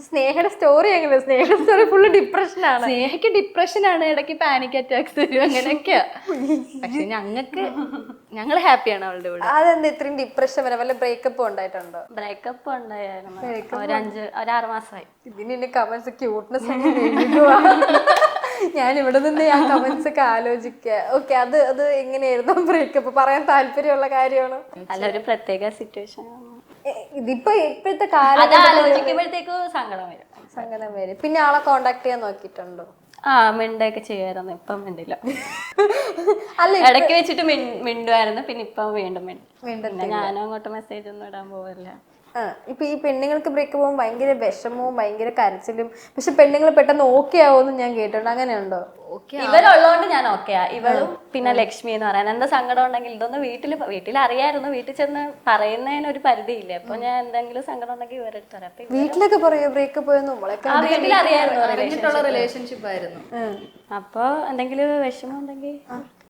സ്നേഹയുടെ story എങ്ങനെ? സ്നേഹ story full ഡിപ്രഷനാണ്. സ്നേഹയ്ക്ക് ഡിപ്രഷനാണ്, ഇടയ്ക്ക് panic attacks വരും, അങ്ങനെയൊക്കെയാ. പക്ഷെ ഞങ്ങൾ ഹാപ്പിയാണ് അവളുടെ കൂടെ. അതെന്താ ഇത്രയും ഡിപ്രഷൻ വരെ? വല്ല ബ്രേക്കപ്പ് ഉണ്ടായിട്ടുണ്ടോ? ബ്രേക്കപ്പ് ഉണ്ടായിരുന്നു, ഒരു 6 മാസമായി. ഇതിന് കമന്റ്സ് ക്യൂട്ട്നെസ് ഞാൻ ഇവിടെ നിന്ന് ആ കമന്റ്സ് ഒക്കെ ആലോചിക്കുക. ഓക്കെ, അത് എങ്ങനെയായിരുന്നു ബ്രേക്കപ്പ്? പറയാൻ താല്പര്യമുള്ള കാര്യമാണ്? അല്ല, ഒരു പ്രത്യേക സിറ്റുവേഷൻ. ഇപ്പോഴത്തെ കാലം ആലോചിക്കുമ്പോഴത്തേക്ക് സങ്കടം വരും. പിന്നെ ആളെ കോണ്ടാക്ട് ചെയ്യാൻ നോക്കിയിട്ടുണ്ടോ? മിണ്ടൊക്കെ ചെയ്യുമായിരുന്നു, ഇപ്പം മിണ്ടില്ല. അല്ല, ഇടയ്ക്ക് വെച്ചിട്ട് മിണ്ടുമായിരുന്നു, പിന്നെ ഇപ്പം വീണ്ടും മിണ്ടും. ഞാനും അങ്ങോട്ട് മെസ്സേജ് ഒന്നും ഇടാൻ പോവില്ല. ഇപ്പൊ ഈ പെണ്ണുങ്ങൾക്ക് ബ്രേക്കപ്പ് പോകുമ്പോൾ ഭയങ്കര വിഷമവും ഭയങ്കര കരച്ചിലും, പക്ഷെ പെണ്ണുങ്ങൾ പെട്ടെന്ന് ഓക്കെ ആവുമെന്ന് ഞാൻ കേട്ടിട്ടുണ്ട്. അങ്ങനെയുണ്ടോ? ഇവരുള്ളതുകൊണ്ട് ഞാൻ ഓക്കെയാ. ഇവളും പിന്നെ ലക്ഷ്മി എന്ന് പറയാൻ, എന്താ സങ്കടം ഉണ്ടെങ്കിൽ ഇതൊന്നും വീട്ടിൽ അറിയായിരുന്നു. വീട്ടിൽ ചെന്ന് പറയുന്നതിന് ഒരു പരിധിയില്ലേ. അപ്പൊ ഞാൻ എന്തെങ്കിലും സങ്കടം ഉണ്ടെങ്കിൽ ഇവരെടുത്ത് പറയാം. വീട്ടിലൊക്കെ പറയോ ബ്രേക്കപ്പ് പോയെന്ന്? വീട്ടിൽ അറിയായിരുന്നു, റിലേഷൻഷിപ്പ് ആയിരുന്നു. അപ്പൊ എന്തെങ്കിലും വിഷമം ഉണ്ടെങ്കിൽ